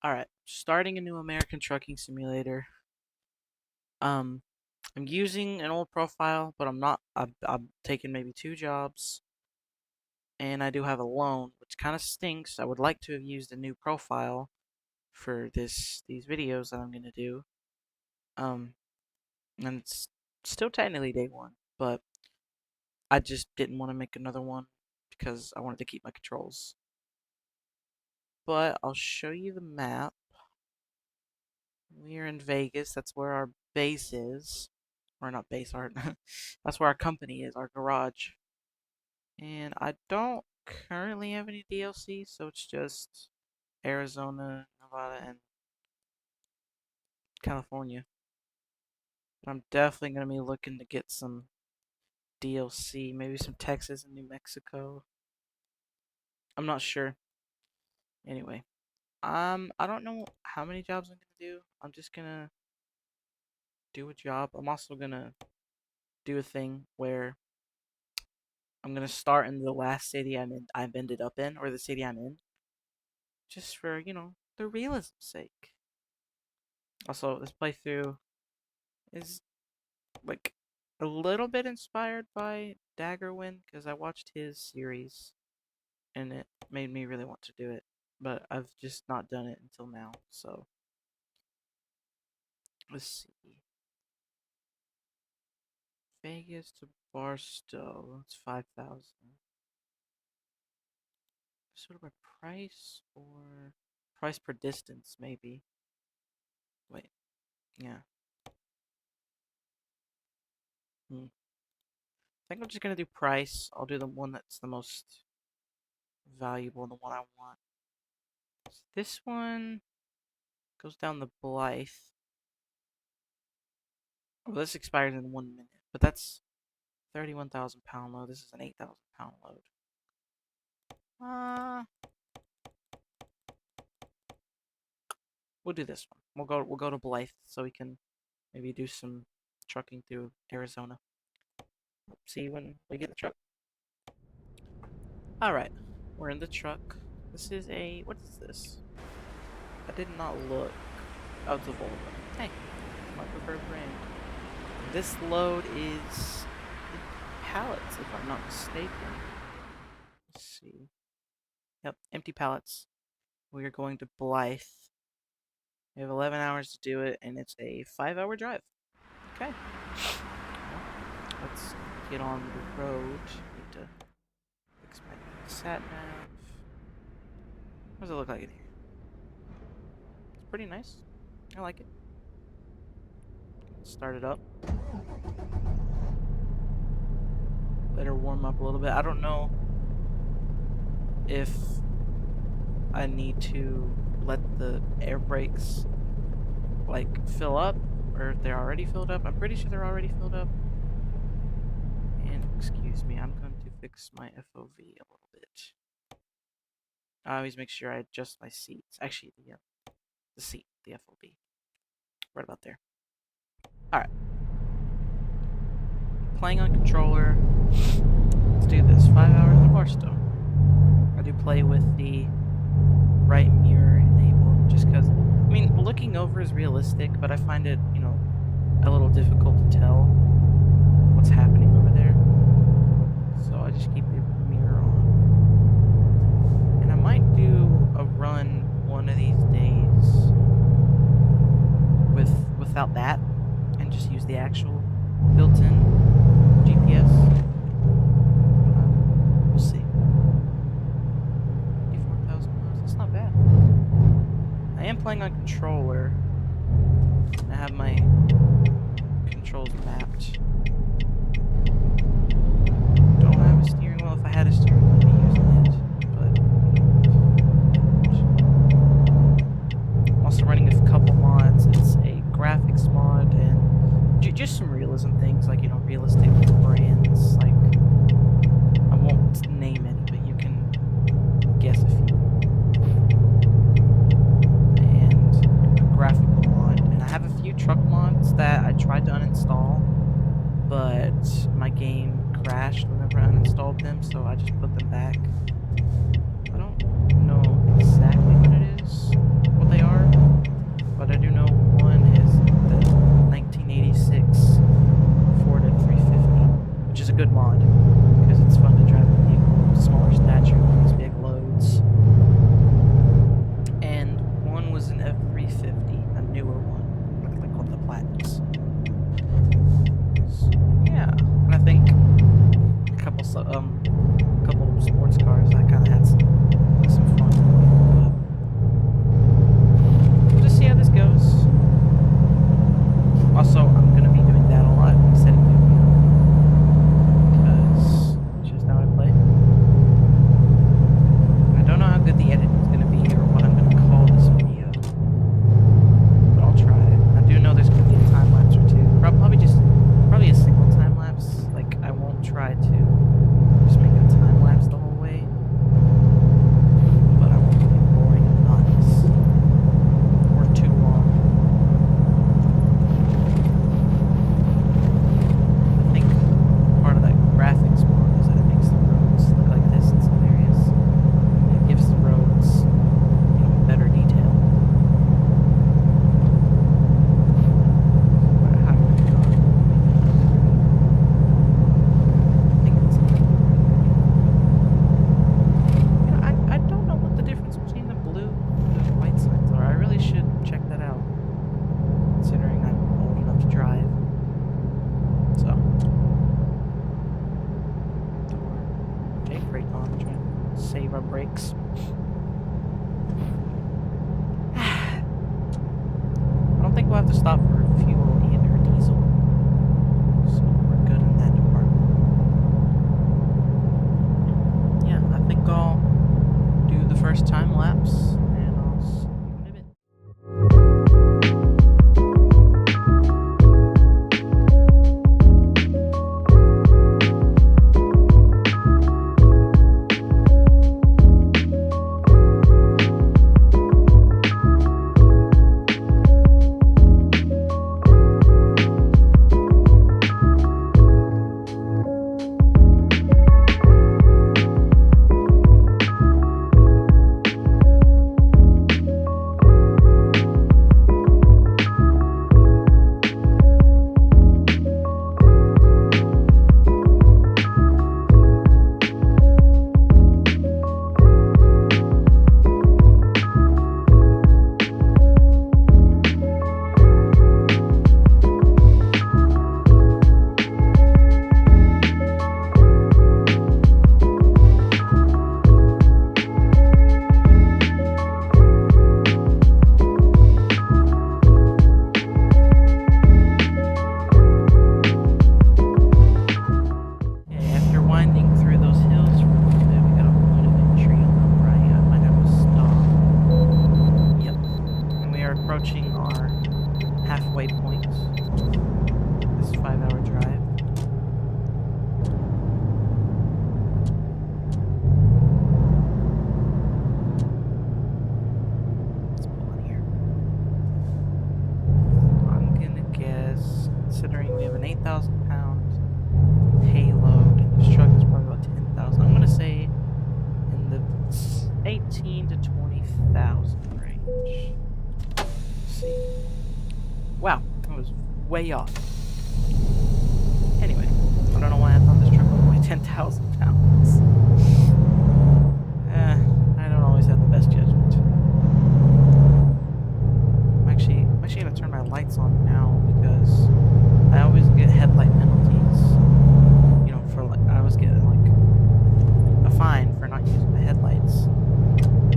Alright, starting a new American trucking simulator. Um, I'm using an old profile, but I'm not. I've taken maybe 2 jobs, and I do have a loan, which kind of stinks. I would like to have used a new profile for these videos that I'm gonna do. Um, and it's still technically day one, but I just didn't want to make another one because I wanted to keep my controls. But I'll show you the map. We're in Vegas. That's where our base is. Or not base, our that's where our company is, our garage. And I don't currently have any DLC, so it's just Arizona, Nevada, and California. But I'm definitely gonna be looking to get some DLC, maybe some Texas and New Mexico. I'm not sure. Anyway, I don't know how many jobs I'm gonna do. I'm just gonna do a job. I'm also gonna do a thing where I'm gonna start in the last city I've ended up in, or the city I'm in, just for the realism's sake. Also, this playthrough is like a little bit inspired by Daggerwin because I watched his series and it made me really want to do it, but I've just not done it until now. So let's see, Vegas to Barstow. That's 5,000. Sort of by price or price per distance, maybe. Wait, yeah. Hmm. I think I'm just gonna do price. I'll do the one that's the most valuable, the one I want. So this one goes down the Blythe. Well, this expires in 1 minute, but that's 31,000 pound load. This is an 8,000 pound load. Uh, we'll do this one. We'll go to Blythe so we can maybe do some trucking through Arizona. See when we get the truck. All right, we're in the truck. This is a what is this? I did not look. Oh, it's a Volvo. Hey, my preferred brand. This load is pallets, if I'm not mistaken. Let's see. Yep, empty pallets. We are going to Blythe. We have 11 hours to do it, and it's a 5-hour drive. Okay. Well, let's get on the road. Need to fix my sat nav. What does it look like in here? It's pretty nice. I like it. Start it up. Let her warm up a little bit. I don't know if I need to let the air brakes like fill up or if they're already filled up. I'm pretty sure they're already filled up. And excuse me, I'm going to fix my FOV a little bit. I always make sure I adjust my seats. Actually, the seat, the FOV. Right about there. Alright. Playing on controller. Let's do this. 5 hours in Barstow. I do play with the right mirror enabled just because, I mean, looking over is realistic, but I find it, a little difficult to tell what's happening over there. So I just keep the mirror on. And I might do a run one of these days without that and just use the actual built-in GPS. We'll see. 54,000 miles. That's not bad. I am playing on controller. I have my controls mapped. Don't have a steering wheel. If I had a steering wheel, I'd be using it. But I'm also running a couple mods. It's a graphics mod and just some realism things, like realistic brands. Like I won't name any, but you can guess a few. And a graphical mod. And I have a few truck mods that I tried to uninstall, but my game crashed whenever I uninstalled them, so I just put them back. I don't know exactly what it is, what they are. stop for fuel either, diesel. So we're good in that department. Yeah, I think I'll do the first time lapse, and I'll see you in a bit. Approaching our halfway point. This 5-hour drive. Let's pull in here. I'm gonna guess, considering we have an 8,000 pound payload, and this truck is probably about 10,000. I'm gonna say in the 18 to 20,000 range. See. Wow, that was way off. Anyway, I don't know why I thought this truck would weigh 10,000 pounds. I don't always have the best judgment. I'm actually gonna turn my lights on now because I always get headlight penalties. You know, for like I always get like a fine for not using the headlights,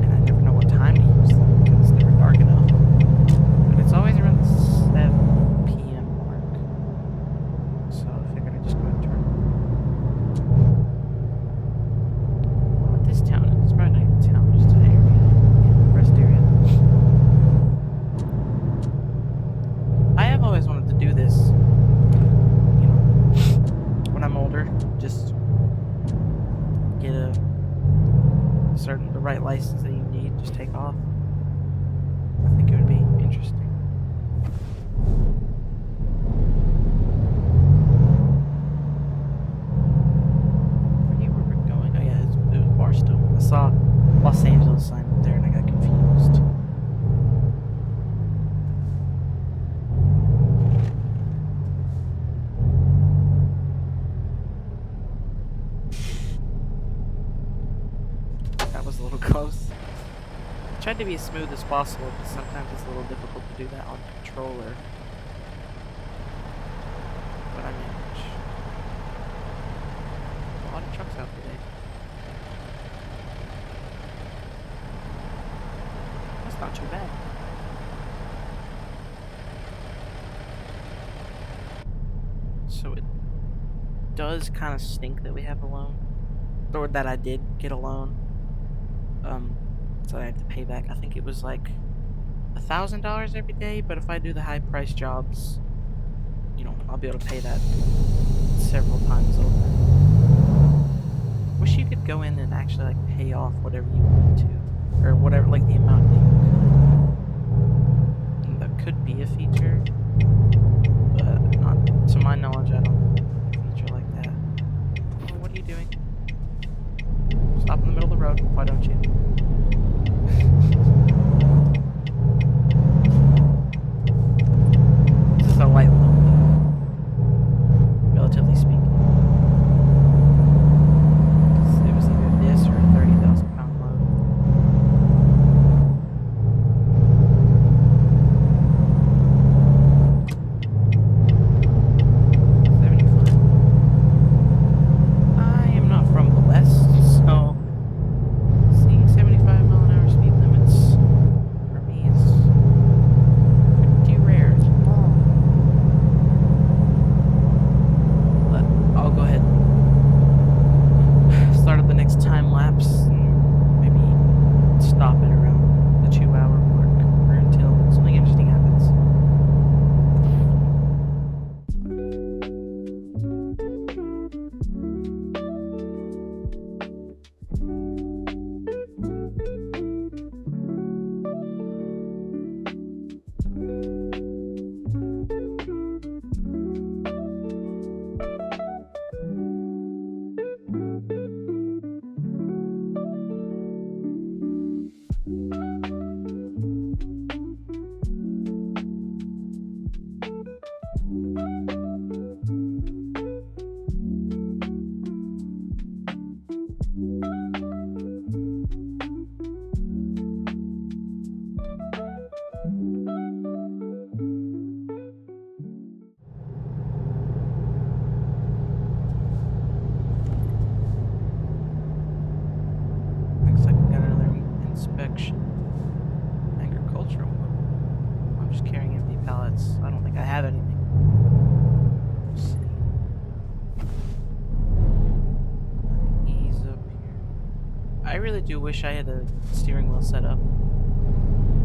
and I never know what time to use them because it's never dark enough. It's always around the 7 p.m. mark. So I figured I'd just go ahead and turn it on. What this town is? It's probably not even a town, just an area. Yeah, rest area. I have always wanted to do this, you know, when I'm older. Just get the right license that you need, just take off. I think it would be interesting. I forget where we're going. Oh yeah, it was Barstow. I saw Los Angeles sign up there and I got confused. That was a little close. I tried to be as smooth as possible, but sometimes it's a little difficult to do that on controller. But I manage. A lot of trucks out today. That's not too bad. So it does kind of stink that we have a loan. Or that I did get a loan. So I have to pay back. I think it was like $1,000 every day, but if I do the high price jobs, you know, I'll be able to pay that several times over. Wish you could go in and actually like pay off whatever you want to, or whatever, like the amount that you could. And that could be a feature, but not to my knowledge. I don't know a feature like that. Oh, what are you doing? Stop in the middle of the road. Why don't you? This is a light load, relatively speaking. It was either this or a 30,000 pound load. think I have anything. Let's see. Ease up here. I really do wish I had a steering wheel set up.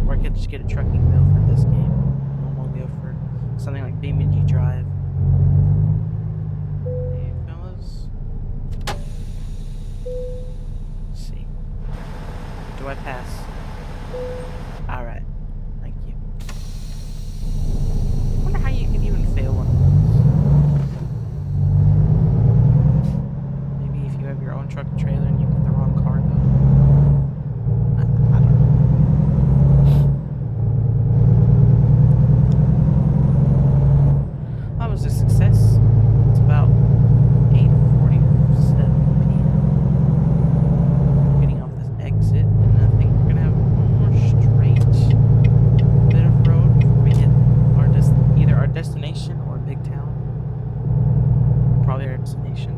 Or I could just get a trucking wheel for this game. Normal wheel for something like BMG Drive. Hey, fellas. Let's see. Do I pass? Alright. Thank you. I wonder how you can even fail one of those. Maybe if you have your own truck and trailer and you get the wrong cargo. I don't know. That was a success. It's about 8:47 p.m. Getting off this exit, and I think we're gonna have one more straight bit of road before we hit either our destination or a big town. Probably our destination.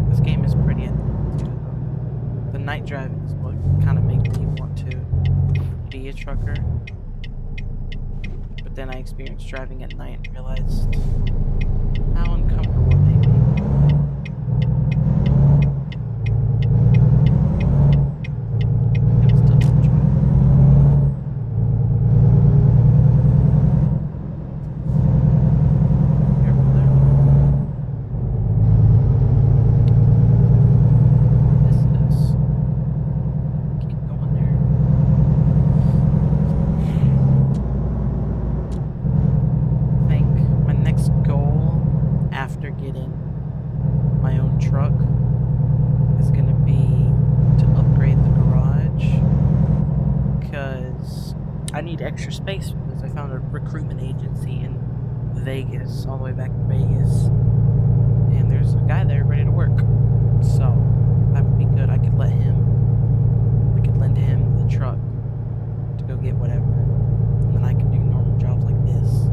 This game is pretty at the moment too, though. The night driving is what kind of makes me want to be a trucker. But then I experienced driving at night and realized how uncomfortable it made me. It was still fun driving. Careful there. This is. Keep going there. I think my next goal after getting my own truck is going to be to upgrade the garage, because I need extra space because I found a recruitment agency in Vegas, all the way back in Vegas, and there's a guy there ready to work, so that would be good. I could lend him the truck to go get whatever, and then I could do normal jobs like this.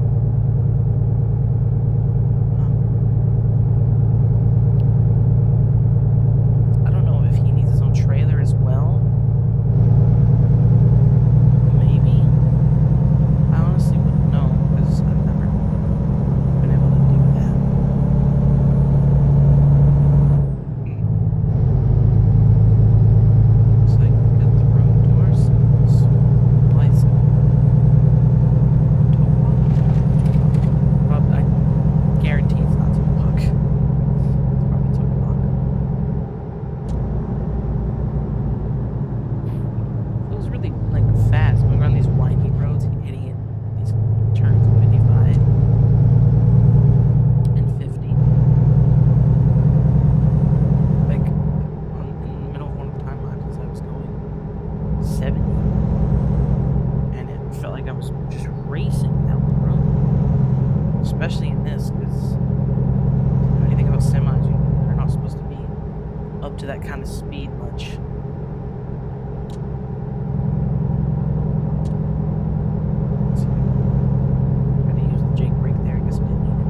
I don't know if he needs his own trailer as well. Maybe. I honestly wouldn't know because I've never been able to do that. Looks like we got the road to ourselves. Blythe. Probably, I guarantee it's not Tupac. It's probably Tupac. Feels really like fast when we're on these windy roads, hitting it these turns of 55 and 50. Like in the middle of one of the time lapses, I was going 70, and it felt like I was just racing down the road. Especially in this, because when you think about semis, they're not supposed to be up to that kind of speed much. Let's see. Tried to use the Jake brake there. I guess I didn't need it.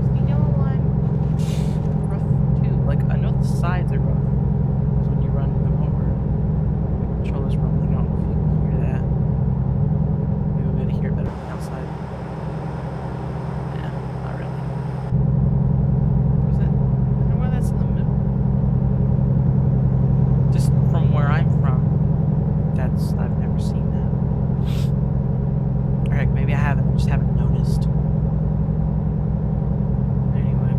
Is the yellow line rough too? Like, I know the sides are rough, because when you run them over, the controller's rumbling. I don't know if you can hear that. Maybe we'll be able to hear it better from the outside. Yeah, not really. Is that? I don't know why that's in the middle. Just from where I'm from, I've never seen that. Or heck, maybe I haven't, I just haven't noticed. Anyway.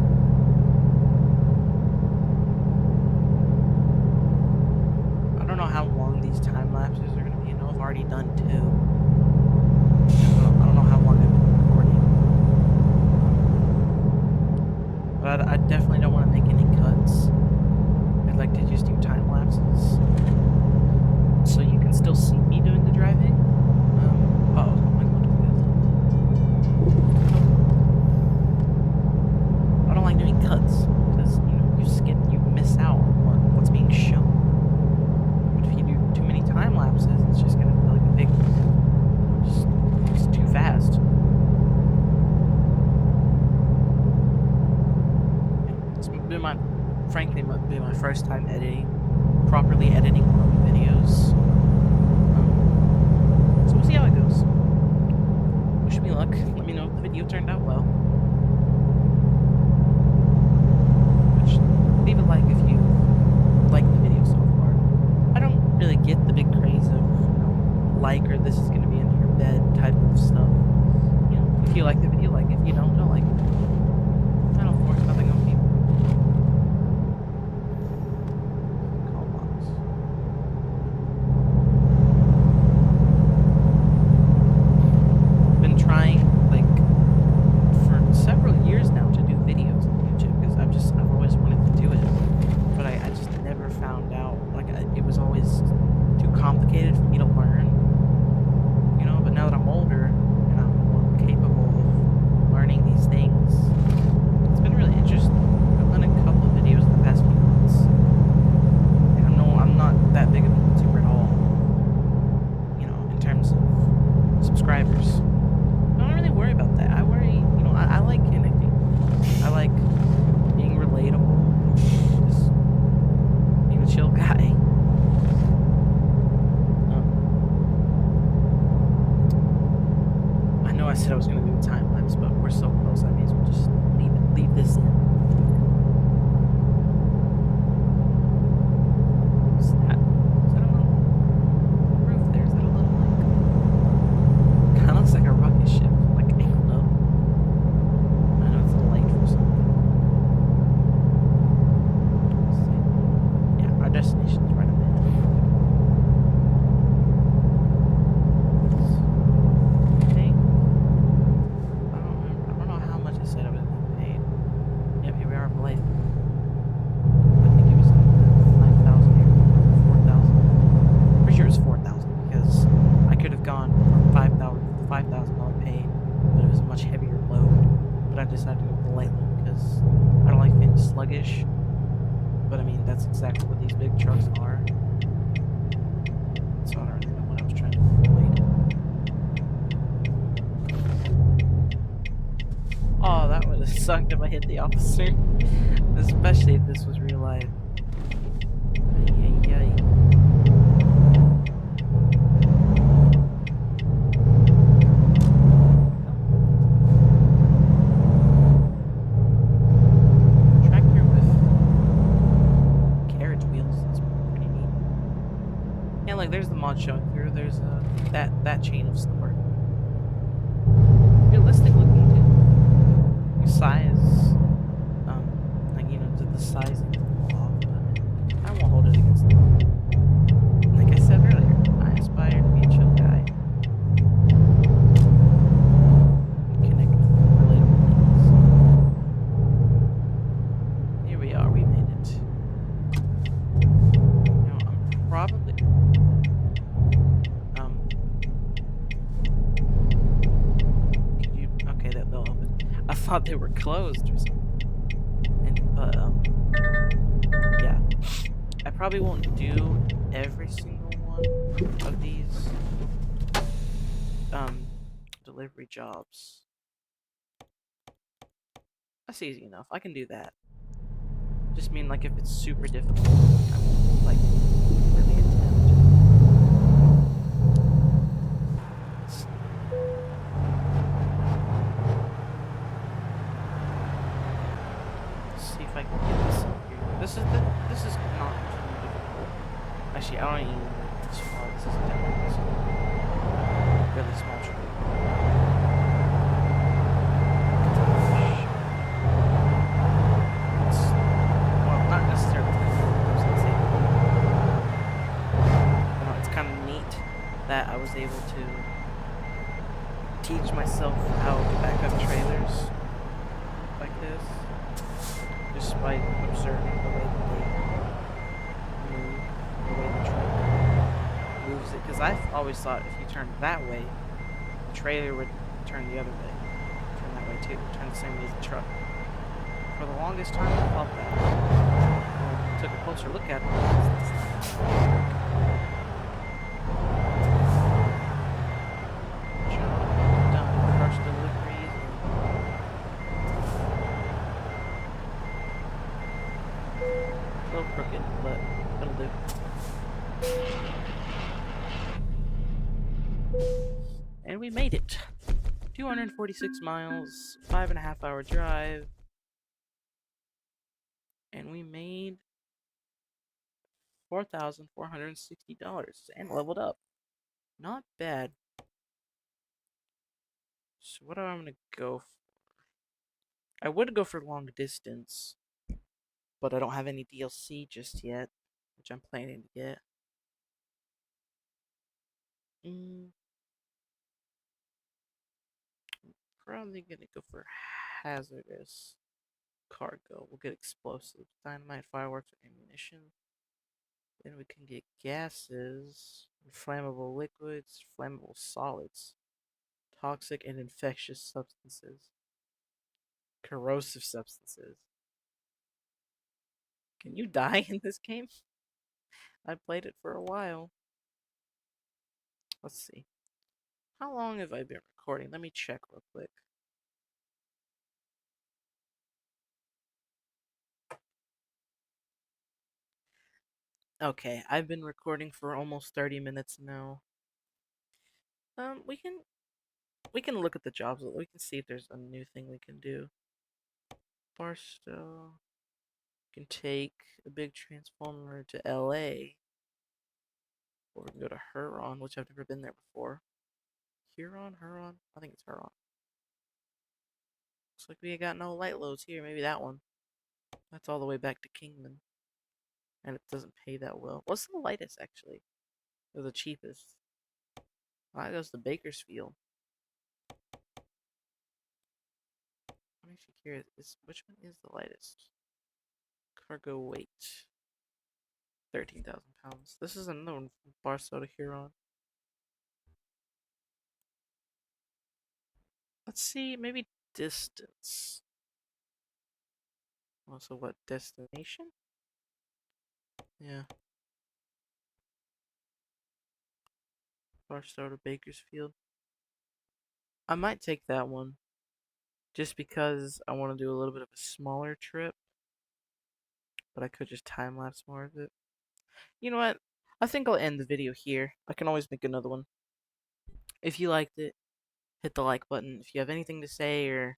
I don't know how long these time lapses are going to be. I know I've already done 2. I don't know how long I've been recording. But I definitely don't want to make any cuts. I'd like to just do time lapses, so you can still see me doing the driving. Uh-oh, am I going to I don't like doing cuts, because, you miss out on what's being shown. But if you do too many time lapses, it's just going to feel like a big, it's too fast. It's been my frankly, it might be my first time properly editing one of my videos. So we'll see how it goes. Wish me luck. Let me know if the video turned out well. Leave a like if you like the video so far. I don't really get the big craze of like or this is going to be under your bed type of stuff. You know, if you like the video, like. If you don't like it. I don't force nothing on people. Call box. I've been trying like for several years now to do videos on YouTube because I've always wanted to do it, but I just never found out. Like it was always too complicated for me to learn, you know. But now that I'm older and I'm more capable of learning these things, it's been really interesting. I've done a couple of videos in the past few months, and I know I'm not that big of a YouTuber at all, you know, in terms of subscribers. I don't really worry about that. I worry, you know, I like connecting. I like being relatable, just being a chill guy. I know I said I was going to do a time lapse, but we're so close, I may as well just leave this in. What's that? Is that a little roof there? Is that a little, like, kind of looks like a rocket ship, like angled up. I know it's a light for something. Let's see. Yeah, our destination's right up there. Okay. I don't know how much I said I was getting paid. Yep, here we are in Blythe. I think it was 5,000 here, 4,000. Pretty sure it was 4,000 because I could have gone for $5,000 pay, but it was a much heavier load. But I decided to go with the light load because I don't like being sluggish. But I mean, that's exactly what these big trucks are. So I don't really know what I was trying to avoid. Oh, that would have sucked if I hit the officer. Especially if this was real life. Ay. Tractor with carriage wheels. That's pretty neat. Yeah, like there's the mod showing through. There's that chain of store. Realistic looking too. Size, like, you know, the sizing off, but I won't hold it against them. Like I said earlier, I aspire to be a chill guy. Connect with relatable things. Here we are, we made it. You know, I'm probably okay, they'll open. I thought they were closed or something. But yeah. I probably won't do every single one of these delivery jobs. That's easy enough. I can do that. Just mean like if it's super difficult, I won't like really attempt. See if I can get this in here. This is not too difficult. Actually, I don't even know this far. This is definitely really small tree. Well, not necessarily it's kind of neat that I was able to teach myself how to back up trailers like this. Just by observing the way that they move, the way the truck moves it. Because I've always thought if you turn that way, the trailer would turn the other way. Turn that way too. Turn the same way as the truck. For the longest time, I thought that. When I took a closer look at it, done. First deliveries. A little crooked, but it'll do. And we made it. 246 miles, 5.5 hour drive, and we made $4,460 and leveled up. Not bad. So what am I gonna go for? I would go for long distance, but I don't have any DLC just yet, which I'm planning to get. Mm, Probably gonna go for hazardous cargo. We'll get explosives, dynamite, fireworks, or ammunition. Then we can get gases, flammable liquids, flammable solids, toxic and infectious substances, corrosive substances. Can you die in this game? I played it for a while. Let's see. How long have I been recording? Let me check real quick. Okay, I've been recording for almost 30 minutes now. Um, we can we can look at the jobs. We can see if there's a new thing we can do. Barstow can take a big transformer to LA. Or we can go to Huron, which I've never been there before. Huron? I think it's Huron. Looks like we got no light loads here. Maybe that one. That's all the way back to Kingman. And it doesn't pay that well. What's the lightest, actually? Or the cheapest? That goes to Bakersfield. I'm actually curious. Which one is the lightest? Cargo weight. 13,000 pounds. This is another one from Barstow to Huron. Let's see, maybe distance. Also, what destination? Yeah. Barstow to Bakersfield. I might take that one. Just because I want to do a little bit of a smaller trip. But I could just time lapse more of it. You know what? I think I'll end the video here. I can always make another one. If you liked it, hit the like button. If you have anything to say or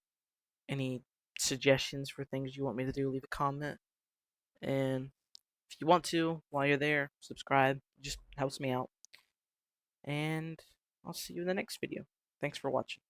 any suggestions for things you want me to do, leave a comment. And if you want to, while you're there, subscribe. It just helps me out. And I'll see you in the next video. Thanks for watching.